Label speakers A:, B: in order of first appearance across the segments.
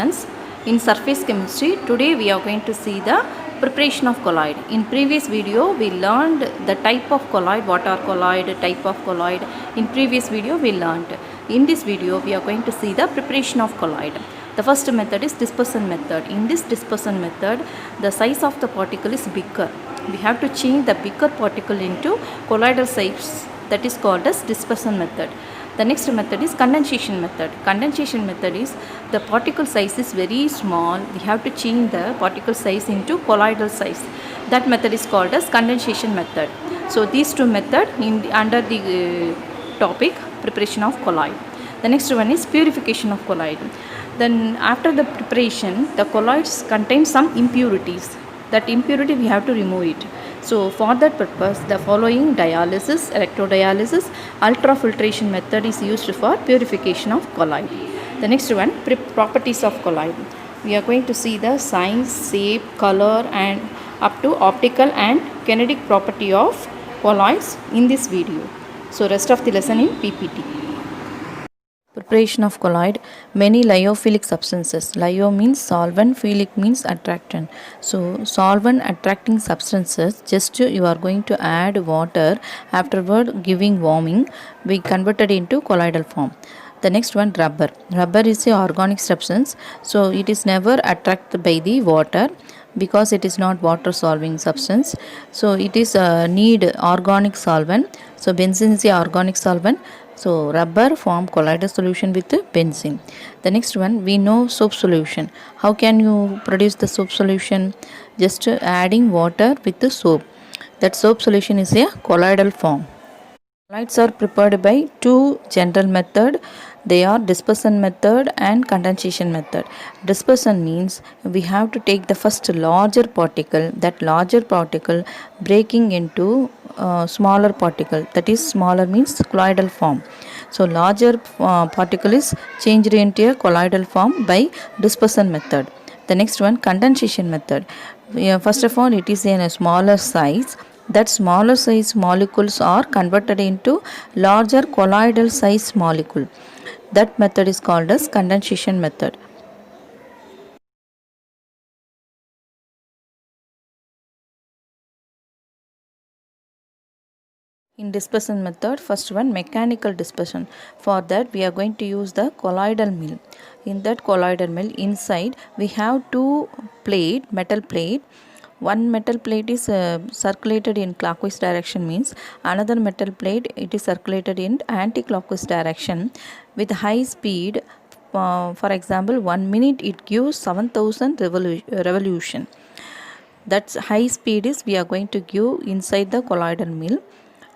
A: students, in surface chemistry today we are going to see the preparation of colloid. In previous video we learned the type of colloid, what are colloid, type of colloid. In previous video we learned. In this video we are going to see the preparation of colloid. The first method is dispersion method. In this dispersion method the size of the particle is bigger. We have to change the bigger particle into colloidal size, that is called as dispersion method. The next method is condensation method. Condensation method is the particle size is very small. We have to change the particle size into colloidal size. That method is called as condensation method. So these two methods under the topic preparation of colloid. The next one is purification of colloid. Then after the preparation, the colloids contain some impurities. That impurity we have to remove it. So for that purpose, the following dialysis, electrodialysis, ultrafiltration method is used for purification of colloid. The next one, properties of colloid. We are going to see the size, shape, color and up to optical and kinetic property of colloids in this video. So rest of the lesson in PPT. Preparation of colloid. Many lyophilic substances. Lyo means solvent, philic means attractant. So solvent attracting substances, just you are going to add water, afterward giving warming, we converted into colloidal form. The next one, rubber. Rubber is a organic substance, so it is never attracted by the water because it is not water solving substance. So it is need organic solvent. So benzene is a organic solvent. So rubber form colloidal solution with benzene. The next one, we know soap solution. How can you produce the soap solution? Just adding water with the soap. That soap solution is a colloidal form. Colloids are prepared by two general method. They are dispersion method and condensation method. Dispersion means we have to take the first larger particle, that larger particle breaking into smaller particle, that is smaller means colloidal form. So larger particle is changed into a colloidal form by dispersion method. The next one, condensation method. First of all, it is in a smaller size. That smaller size molecules are converted into larger colloidal size molecule. That method is called as condensation method. In dispersion method, first one, mechanical dispersion. For that we are going to use the colloidal mill. In that colloidal mill, inside we have two metal plate. One metal plate is circulated in clockwise direction, means another metal plate it is circulated in anti-clockwise direction with high speed. For example, 1 minute it gives 7000 revolution. That's high speed is we are going to give inside the colloidal mill.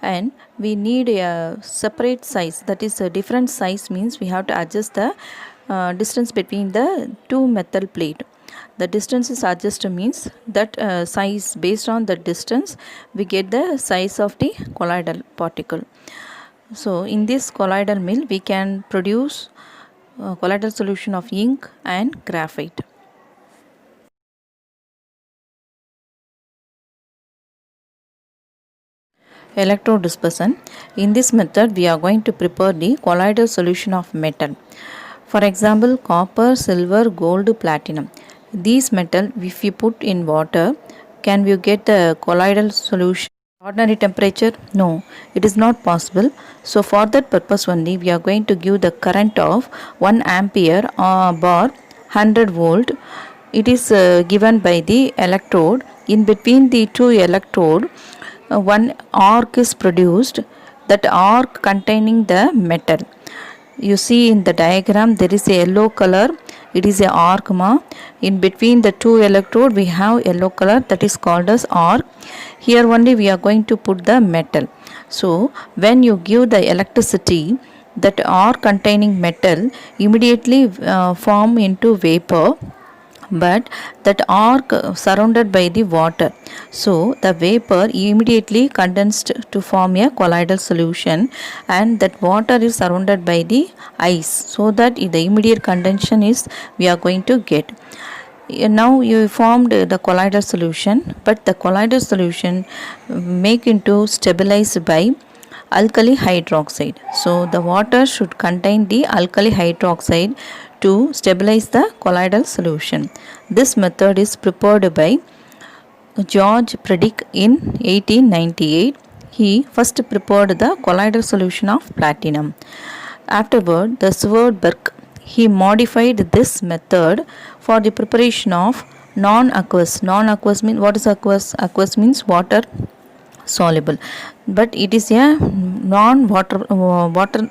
A: And we need a separate size, that is a different size, means we have to adjust the distance between the two metal plate. The distance is adjusted means that size, based on the distance we get the size of the colloidal particle. So in this colloidal mill we can produce colloidal solution of ink and graphite. Electrodispersion. In this method we are going to prepare the colloidal solution of metal. For example, copper, silver, gold, platinum. These metal if you put in water, can we get the colloidal solution ordinary temperature? No, it is not possible. So for that purpose only we are going to give the current of 1 ampere bar 100 volt. It is given by the electrode. In between the two electrode, one arc is produced. That arc containing the metal. You see in the diagram there is a yellow color. It is a arc ma. In between the two electrode we have yellow color, that is called as arc. Here only we are going to put the metal. So when you give the electricity, that arc containing metal immediately form into vapor, but that arc surrounded by the water. So the vapor immediately condensed to form a colloidal solution, and that water is surrounded by the ice, so that the immediate condensation is we are going to get. Now you formed the colloidal solution, but the colloidal solution make into stabilized by alkali hydroxide. So the water should contain the alkali hydroxide to stabilize the colloidal solution. This method is prepared by George Predick in 1898. He first prepared the colloidal solution of platinum. Afterward, the Swerdberg, he modified this method for the preparation of non-aqueous. Non-aqueous means, what is aqueous? Aqueous means water soluble, but it is a non-water water.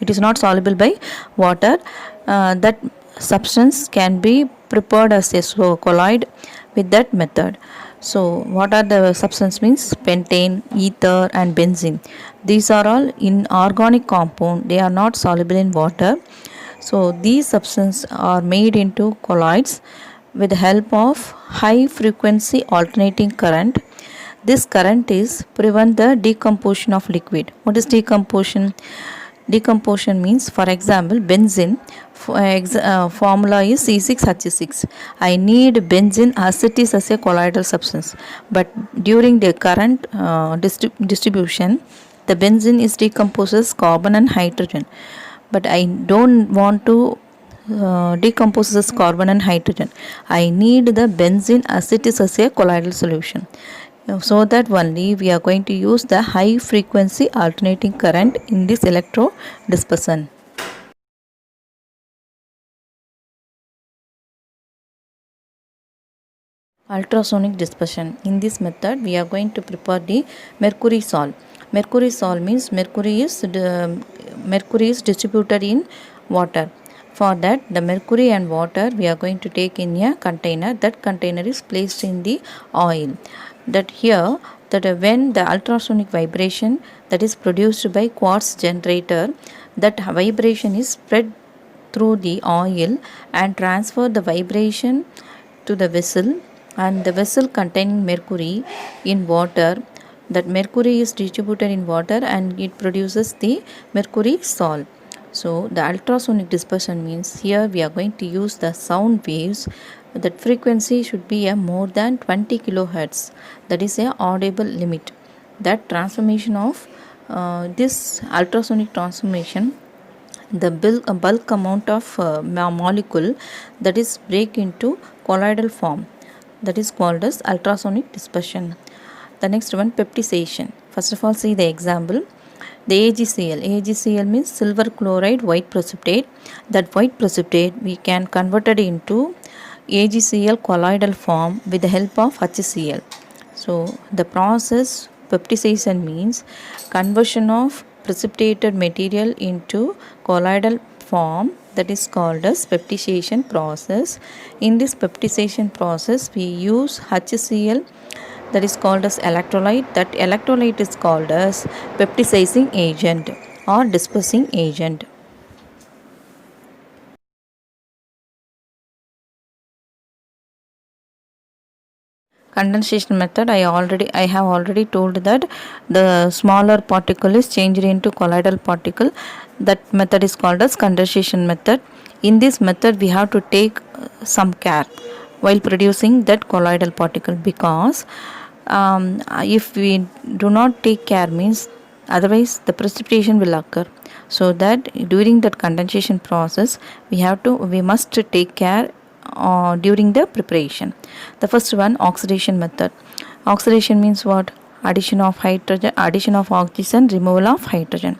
A: It is not soluble by water. That substance can be prepared as a colloid with that method. So what are the substance means? Pentane, ether and benzene. These are all inorganic compound. They are not soluble in water. So these substances are made into colloids with the help of high frequency alternating current. This current is prevent the decomposition of liquid. What is decomposition? Decomposition means, for example, benzene formula is C6H6. I need benzene as it is as a colloidal substance, but during the current distribution, the benzene is decomposed as carbon and hydrogen, but I don't want to decompose as carbon and hydrogen. I need the benzene as it is as a colloidal solution. So that only we are going to use the high frequency alternating current in this electrodispersion. Ultrasonic dispersion. In this method, we are going to prepare the mercury sol. Mercury sol means mercury is distributed in water. For that, the mercury and water we are going to take in a container. That container is placed in the oil. That here, that when the ultrasonic vibration that is produced by quartz generator, that vibration is spread through the oil and transfer the vibration to the vessel, and the vessel containing mercury in water, that mercury is distributed in water and it produces the mercury sol. So the ultrasonic dispersion means here we are going to use the sound waves. That frequency should be a more than 20 kilohertz. That is a audible limit. That transformation of this ultrasonic transformation, the bulk amount of molecule that is break into colloidal form, that is called as ultrasonic dispersion. The next one, peptization. First of all, see the example. The AgCl. AgCl means silver chloride white precipitate. That white precipitate we can convert it into AgCl colloidal form with the help of HCl. So the process peptization means conversion of precipitated material into colloidal form, that is called as peptization process. In this peptization process we use HCl, that is called as electrolyte. That electrolyte is called as peptizing agent or dispersing agent. Condensation method, I have already told that the smaller particle is changed into colloidal particle. That method is called as condensation method. In this method we have to take some care while producing that colloidal particle, because if we do not take care means otherwise the precipitation will occur. So that during that condensation process we must take care during the preparation. The first one, oxidation method. Oxidation means what? Addition of hydrogen, addition of oxygen, removal of hydrogen.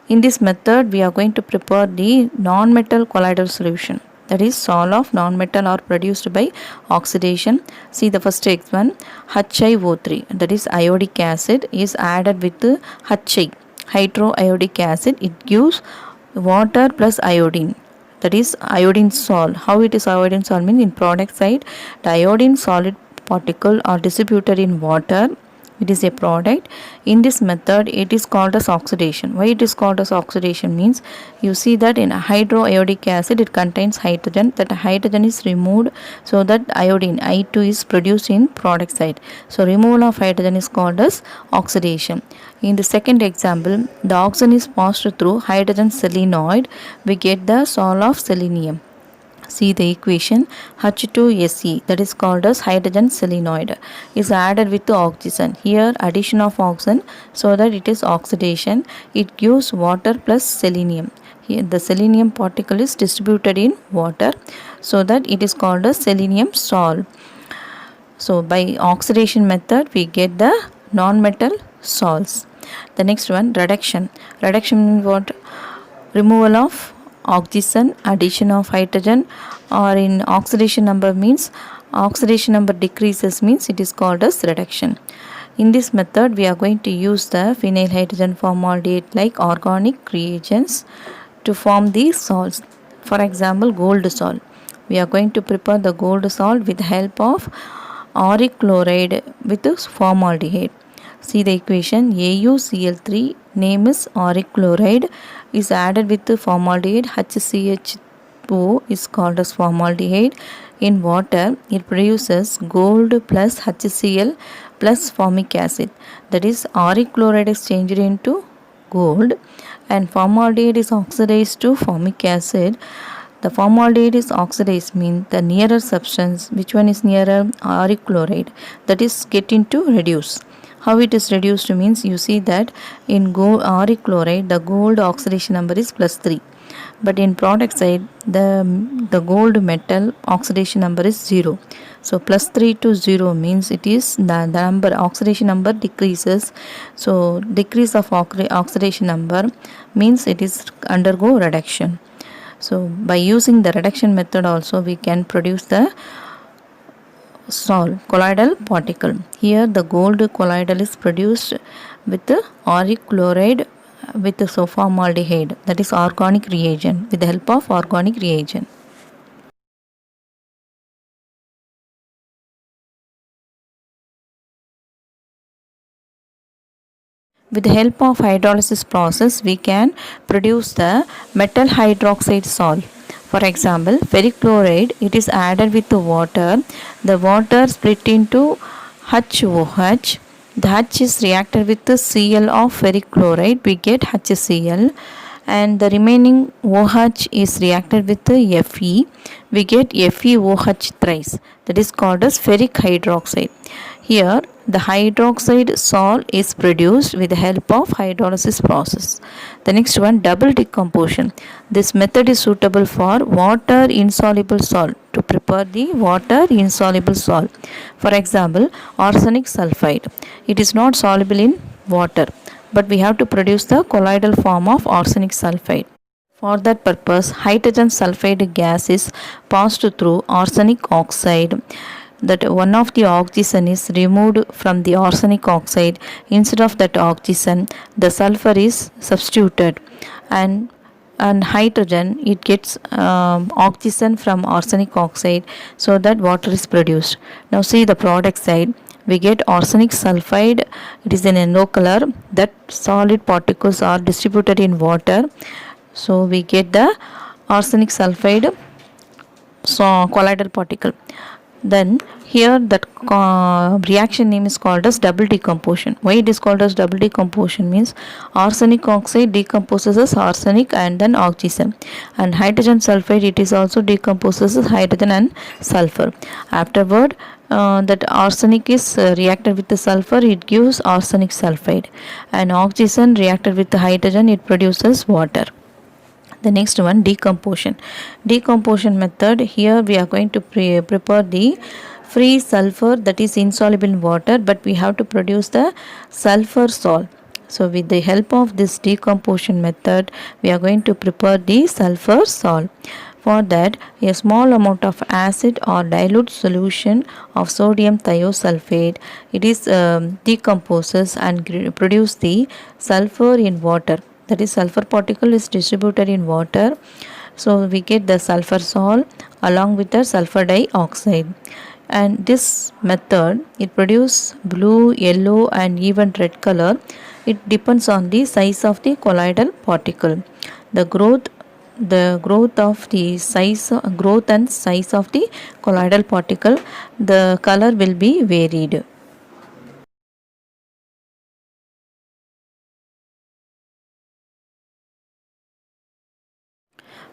A: In this method we are going to prepare the non-metal colloidal solution, that is sol of non-metal are produced by oxidation. See the first one, HiO3, that is iodic acid is added with HI, hydroiodic acid. It gives water plus iodine, that is iodine sol. How it is iodine sol means in product side the iodine solid particle are distributed in water. It is a product. In this method it is called as oxidation. Why it is called as oxidation means, you see that in hydroiodic acid it contains hydrogen. That hydrogen is removed, so that iodine I2 is produced in product side. So removal of hydrogen is called as oxidation. In the second example, the oxygen is passed through hydrogen selenoid. We get the sol of selenium. See the equation, H2Se, that is called as hydrogen selenoid, is added with the oxygen. Here addition of oxygen, so that it is oxidation. It gives water plus selenium. here the selenium particle is distributed in water, so that it is called a selenium sol. So by oxidation method we get the non-metal sols. The next one, reduction. Reduction means what? Removal of oxygen, addition of hydrogen, or in oxidation number means oxidation number decreases means it is called as reduction. In this method we are going to use the phenyl hydrogen formaldehyde like organic reagents to form these salts. For example, gold salt. We are going to prepare the gold salt with the help of auric chloride with formaldehyde. See the equation, AuCl3, name is auric chloride, is added with the formaldehyde. HCl2 is called as formaldehyde. In water, it produces gold plus HCl plus formic acid. That is, auric chloride is changed into gold and formaldehyde is oxidized to formic acid. The formaldehyde is oxidized means the nearer substance, which one is nearer? Auric chloride, that is getting to reduce. How it is reduced means you see that in auric chloride the gold oxidation number is +3, but in product side the gold metal oxidation number is 0. So +3 to 0 means it is the number oxidation number decreases. So decrease of oxidation number means it is undergo reduction. So by using the reduction method also we can produce the colloidal particle. Here the gold colloidal is produced with the auric chloride with the formaldehyde, that is organic reagent, with the help of organic reagent. With the help of hydrolysis process we can produce the metal hydroxide salt. For example, ferric chloride, it is added with the water. The water split into HOH. The H is reacted with the Cl of ferric chloride. We get HCl. And the remaining OH is reacted with the Fe. We get FeOH thrice. That is called as ferric hydroxide. Here the hydroxide salt is produced with the help of hydrolysis process. The next one, double decomposition. This method is suitable for water insoluble salt, to prepare the water insoluble salt. For example, arsenic sulfide. It is not soluble in water, but we have to produce the colloidal form of arsenic sulfide. For that purpose, hydrogen sulfide gas is passed through arsenic oxide, that one of the oxygen is removed from the arsenic oxide. Instead of that oxygen the sulfur is substituted, and hydrogen it gets oxygen from arsenic oxide, so that water is produced. Now see the product side, we get arsenic sulfide, it is in yellow color, that solid particles are distributed in water. So we get the arsenic sulfide colloidal particle. Then here that reaction name is called as double decomposition. Why it is called as double decomposition means arsenic oxide decomposes as arsenic and then oxygen, and hydrogen sulfide it is also decomposes as hydrogen and sulfur. Afterward that arsenic is reacted with the sulfur, it gives arsenic sulfide, and oxygen reacted with the hydrogen, it produces water. The next one, decomposition method. Here we are going to prepare the free sulfur, that is insoluble in water, but we have to produce the sulfur salt. So with the help of this decomposition method we are going to prepare the sulfur salt. For that, a small amount of acid or dilute solution of sodium thiosulfate, it is decomposes and produce the sulfur in water, that is sulfur particle is distributed in water. So we get the sulfur salt along with the sulfur dioxide, and this method it produces blue, yellow and even red color. It depends on the size of the colloidal particle. The growth of the growth and size of the colloidal particle, the color will be varied.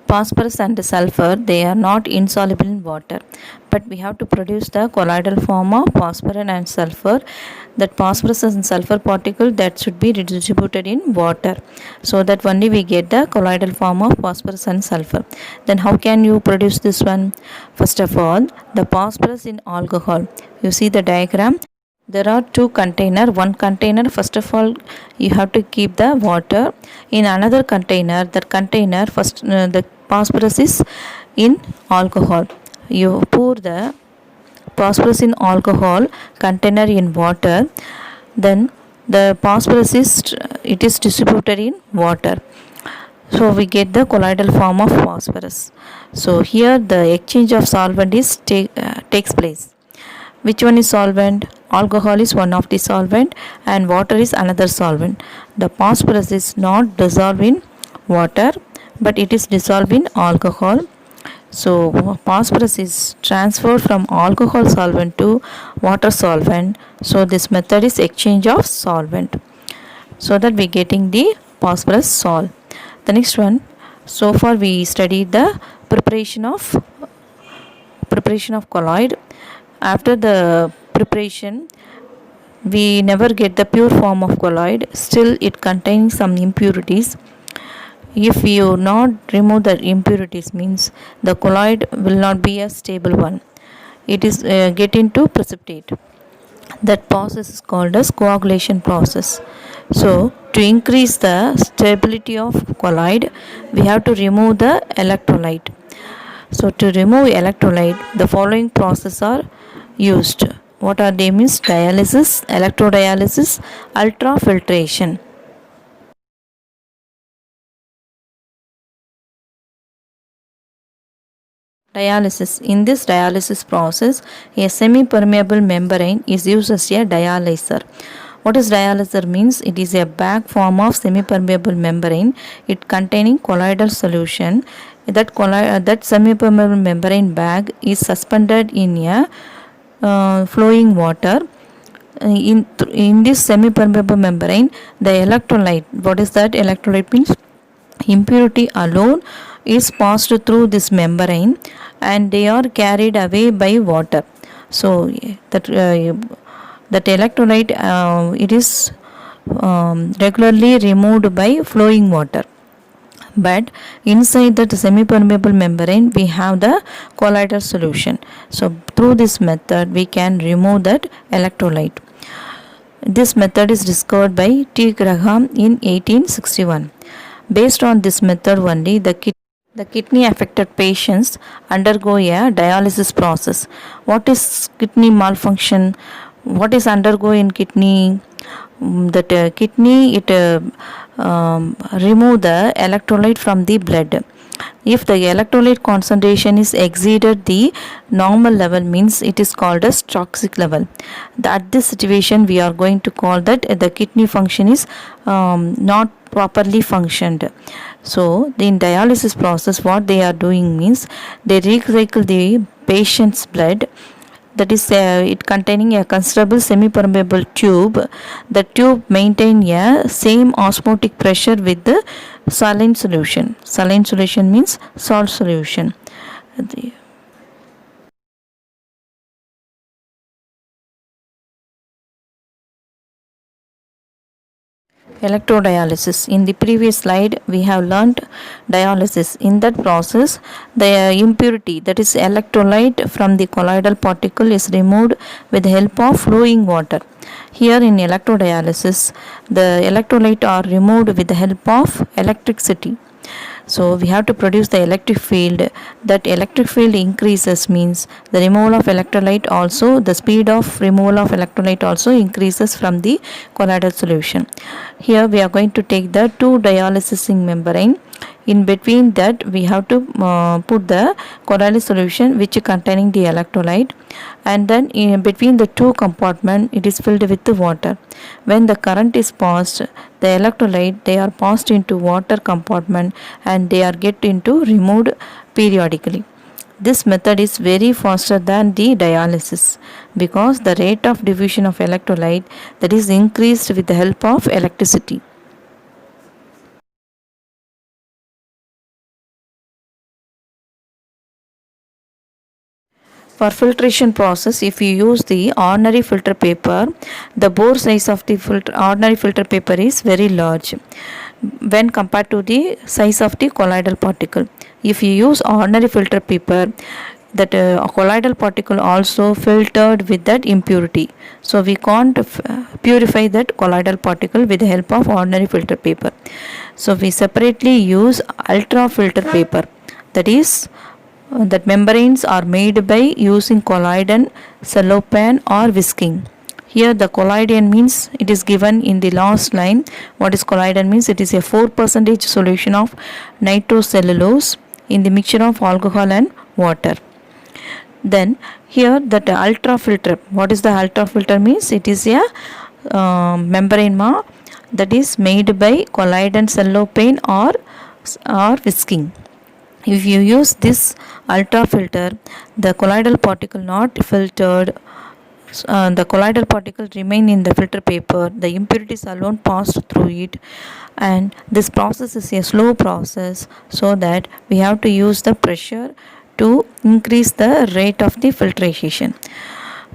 A: phosphorus and sulfur, they are not insoluble in water, but we have to produce the colloidal form of phosphorus and sulfur. That phosphorus and sulfur particle that should be distributed in water, so that only we get the colloidal form of phosphorus and sulfur. Then how can you produce this one? First of all, the phosphorus in alcohol, you see the diagram. There are two container. One container, first of all, you have to keep the water. In another container, that container first, the phosphorus is in alcohol. You pour the phosphorus in alcohol container in water, then the phosphorus is, it is distributed in water, so we get the colloidal form of phosphorus. So here the exchange of solvent is takes place. Which one is solvent? Alcohol is one of the solvent and water is another solvent. The phosphorus is not dissolved in water, but it is dissolved in alcohol. So phosphorus is transferred from alcohol solvent to water solvent. So this method is exchange of solvent, so that we getting the phosphorus salt. The next one, so far we studied the preparation of colloid. After the preparation, we never get the pure form of colloid. Still it contains some impurities. If you not remove the impurities, means the colloid will not be a stable one. It is get into precipitate. That process is called as coagulation process. So to increase the stability of colloid, we have to remove the electrolyte. So to remove electrolyte, the following process are used. What are they? Means dialysis, electrodialysis, ultrafiltration. Dialysis. In this dialysis process, a semi-permeable membrane is used as a dialyzer. What is dialyzer? Means it is a bag form of semi-permeable membrane. It containing colloidal solution. That semi-permeable membrane bag is suspended in a flowing water. In this semi-permeable membrane, the electrolyte. What is that? Electrolyte means impurity alone is passed through this membrane and they are carried away by water. So that electrolyte, it is regularly removed by flowing water, but inside that semi-permeable membrane we have the colloidal solution. So through this method we can remove that electrolyte. This method is discovered by T. Graham in 1861. Based on this method only, the kidney affected patients undergo a dialysis process. What is kidney malfunction? What is undergo in kidney? That kidney, it remove the electrolyte from the blood. If the electrolyte concentration is exceeded the normal level, means it is called as toxic level. At this situation we are going to call that the kidney function is not properly functioned. So in dialysis process, what they are doing means they recycle the patient's blood. That is it containing a considerable semi-permeable tube. The tube maintain a same osmotic pressure with the saline solution. Saline solution means salt solution. Electrodialysis. In the previous slide we have learnt dialysis. In that process, the impurity, that is electrolyte from the colloidal particle, is removed with the help of flowing water. Here in electrodialysis, the electrolyte are removed with the help of electricity. So we have to produce the electric field. That electric field increases, means the removal of electrolyte also, the speed of removal of electrolyte also increases from the colloidal solution. Here we are going to take the two dialysing membrane. In between that we have to put the colloidal solution which containing the electrolyte, and then in between the two compartment it is filled with the water. When the current is passed, the electrolyte, they are passed into water compartment and they are get into removed periodically. This method is very faster than the dialysis because the rate of diffusion of electrolyte, that is increased with the help of electricity. For filtration process, if you use the ordinary filter paper, the bore size of the ordinary filter paper is very large when compared to the size of the colloidal particle. If you use ordinary filter paper, that colloidal particle also filtered with that impurity, so we can't purify that colloidal particle with the help of ordinary filter paper. So we separately use ultra filter paper, that is that membranes are made by using collodion, cellophane or whisking. Here the collodion means it is given in the last line. What is collodion means? It is a 4% solution of nitrocellulose in the mixture of alcohol and water. Then here that ultra filter, what is the ultra filter means? It is a membrane that is made by collodion, cellophane or whisking. If you use this ultra filter, the colloidal particle not filtered, the colloidal particle remain in the filter paper, the impurities alone passed through it, and this process is a slow process, so that we have to use the pressure to increase the rate of the filtration.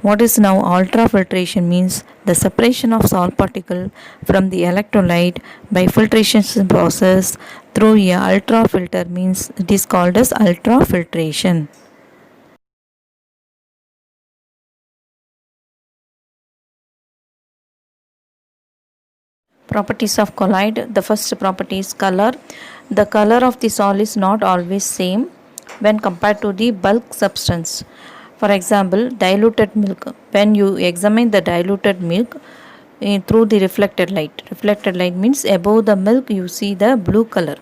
A: What is now ultrafiltration means? The separation of salt particle from the electrolyte by filtration process through a ultrafilter means it is called as ultrafiltration. Properties of colloid. The first property is color. The color of the salt is not always same when compared to the bulk substance. For example, diluted milk. When you examine the diluted milk through the reflected light means above the milk you see the blue color,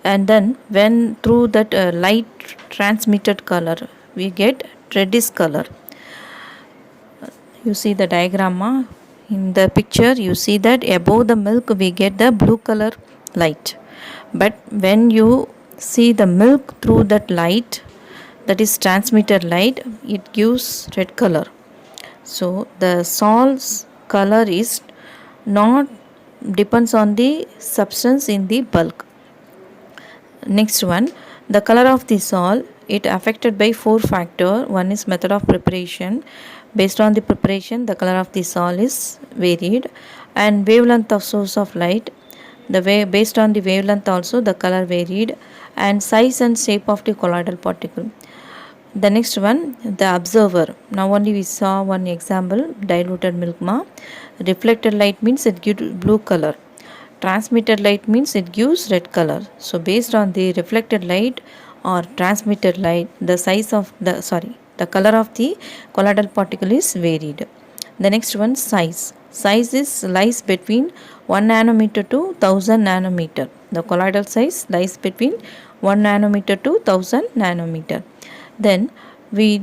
A: and then when through that light transmitted color we get reddish color. You see the diagram in the picture, you see that above the milk we get the blue color light, but when you see the milk through that light, that is transmitted light, it gives red color. So the salt's color is not depends on the substance in the bulk. Next one, the color of the salt, it affected by 4 factor. One is method of preparation. Based on the preparation, the color of the salt is varied, and wavelength of source of light, the way based on the wavelength also the color varied, and size and shape of the colloidal particle. The next one, the observer. Now only we saw one example, diluted milk reflected light means it gives blue color, transmitted light means it gives red color. So based on the reflected light or transmitted light, the size of the color of the colloidal particle is varied. The next one, size. Size is lies between 1 nanometer to 1000 nanometer. The colloidal size lies between 1 nanometer to 1000 nanometer. Then the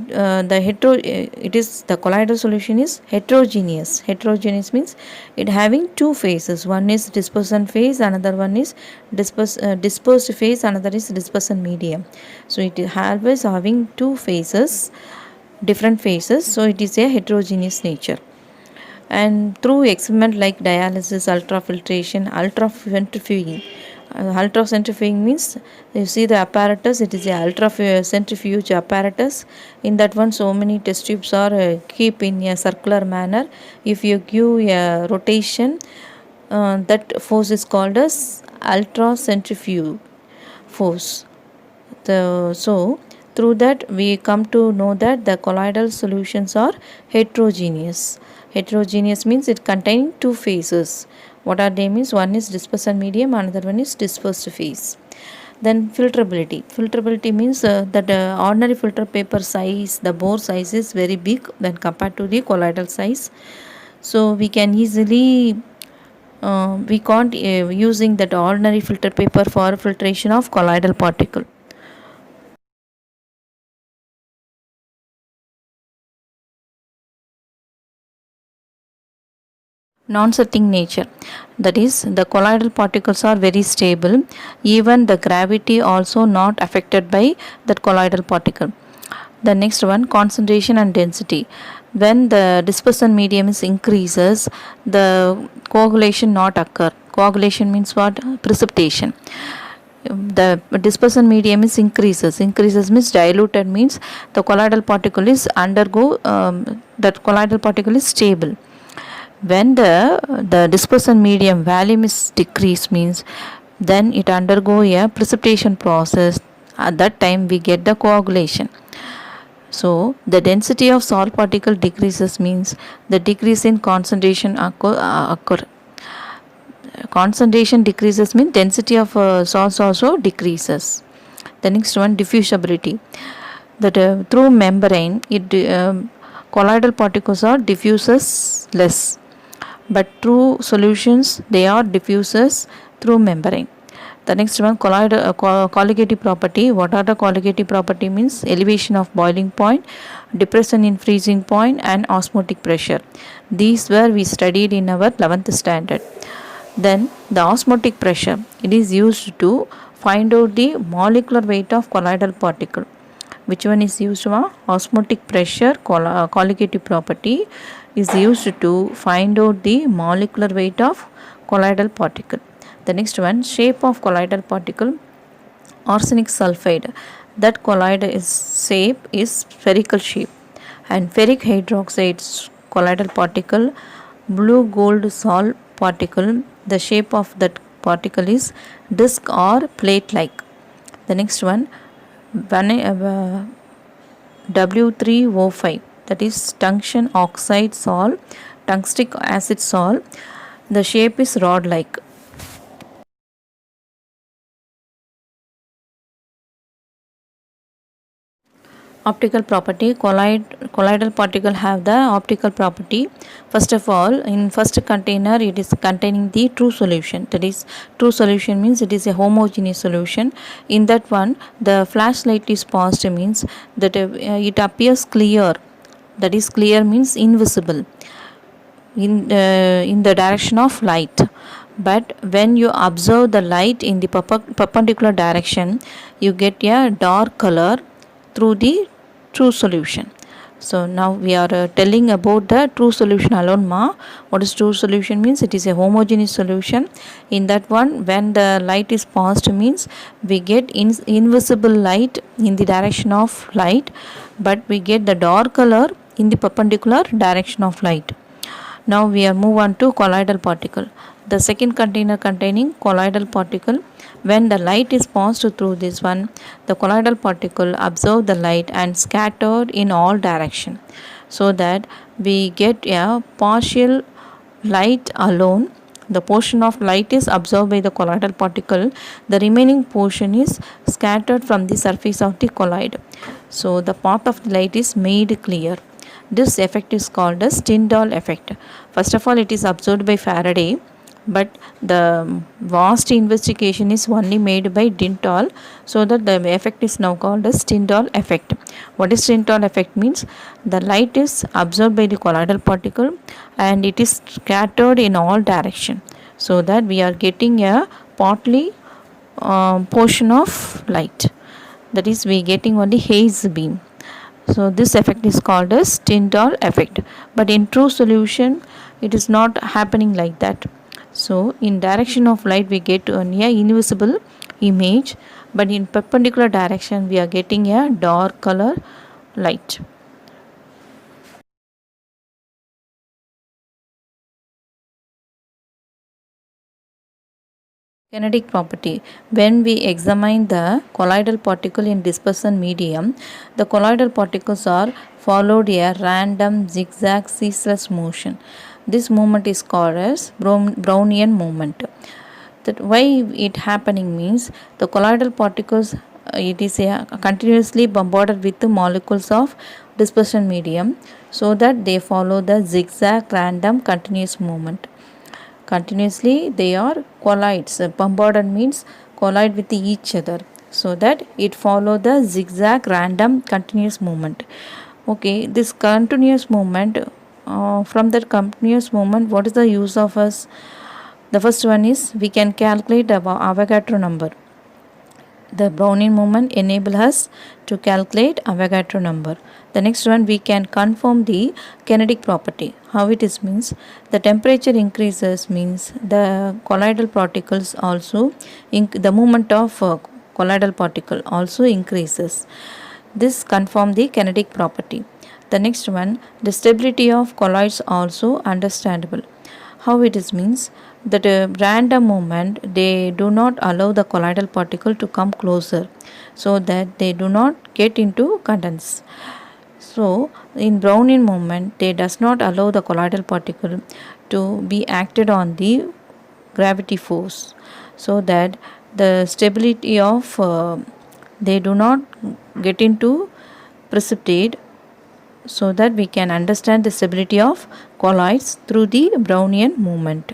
A: colloidal solution is heterogeneous. Heterogeneous means it having two phases. One is dispersion phase, another one is dispersed phase, another is dispersion medium. So it is always having two phases, different phases. So it is a heterogeneous nature. And through experiment like dialysis, ultrafiltration, ultracentrifuging. Ultracentrifuging means you see the apparatus, it is a ultracentrifuge apparatus. In that one, so many test tubes are keep in a circular manner. If you give a rotation, that force is called as ultracentrifuge force. So through that we come to know that the colloidal solutions are heterogeneous. Heterogeneous means it containing two phases. What are they means? One is dispersion medium, another one is dispersed phase. Then filterability. Filterability means that ordinary filter paper size, the bore size is very big when compared to the colloidal size. So we can easily we can't using that ordinary filter paper for filtration of colloidal particle. Non-setting nature, that is the colloidal particles are very stable, even the gravity also not affected by that colloidal particle. The next one, concentration and density. When the dispersion medium is increases, the coagulation not occur. Coagulation means what? Precipitation. the dispersion medium is increases means diluted means the colloidal particle is that colloidal particle is stable. When the dispersion medium volume is decreased means then it undergo a precipitation process. At that time we get the coagulation. So the density of salt particle decreases means the decrease in concentration occur. Concentration decreases means density of salts also decreases. The next one, diffusibility. That through membrane colloidal particles are diffuses less, but through solutions they are diffuses through membrane. The next one, colligative property. What are the colligative property means? Elevation of boiling point, depression in freezing point, and osmotic pressure. These were we studied in our 11th standard. Then the osmotic pressure, it is used to find out the molecular weight of colloidal particle. Which one is used for? Osmotic pressure colligative property is used to find out the molecular weight of colloidal particle. The next one, shape of colloidal particle. Arsenic sulfide, that colloid is shape is spherical shape. And ferric hydroxide colloidal particle, blue gold salt particle, the shape of that particle is disc or plate like. The next one, W3O5, that is tungsten oxide salt, tungstic acid salt, the shape is rod like. Optical property. Colloidal particle have the optical property. First of all, in first container it is containing the true solution. That is, true solution means it is a homogeneous solution. In that one, the flashlight is passed means that it appears clear. That is, clear means invisible in the direction of light. But when you observe the light in the perpendicular direction, you get a dark color through the true solution. So now we are telling about the true solution alone ma. What is true solution means? It is a homogeneous solution. In that one, when the light is passed means we get invisible light in the direction of light, but we get the dark color in the perpendicular direction of light. Now we are move on to colloidal particle. The second container containing colloidal particle. When the light is passed through this one, the colloidal particle absorb the light and scattered in all direction, so that we get a partial light alone. The portion of light is absorbed by the colloidal particle. The remaining portion is scattered from the surface of the colloid. So the path of the light is made clear. This effect is called as Tyndall effect. First of all, it is observed by Faraday, but the vast investigation is only made by Tyndall, so that the effect is now called as Tyndall effect. What is Tyndall effect means? The light is absorbed by the colloidal particle and it is scattered in all direction, so that we are getting a partly portion of light. That is, we getting only haze beam. So this effect is called as Tyndall effect. But in true solution, it is not happening like that. So in direction of light we get only a invisible image, but in perpendicular direction we are getting a dark color light. Kinetic property. When we examine the colloidal particle in dispersion medium, the colloidal particles are followed a random zigzag ceaseless motion. This movement is called as Brownian movement. That why it happening means the colloidal particles it is continuously bombarded with the molecules of dispersion medium, so that they follow the zigzag random continuous movement. Continuously they are collides. Bombarded means collide with each other, so that it follow the zigzag random continuous movement. Okay, this continuous movement, from that continuous movement, what is the use of us? The first one is we can calculate the Avogadro number. The Brownian movement enable us to calculate Avogadro number. The next one, we can confirm the kinetic property. How it is means, the temperature increases means the colloidal particles also the movement of colloidal particle also increases. This confirm the kinetic property. The next one, the stability of colloids also understandable. How it is means that random movement, they do not allow the colloidal particle to come closer, so that they do not get into condense. So in Brownian movement, they does not allow the colloidal particle to be acted on the gravity force, so that the stability of they do not get into precipitate, so that we can understand the stability of colloids through the Brownian movement.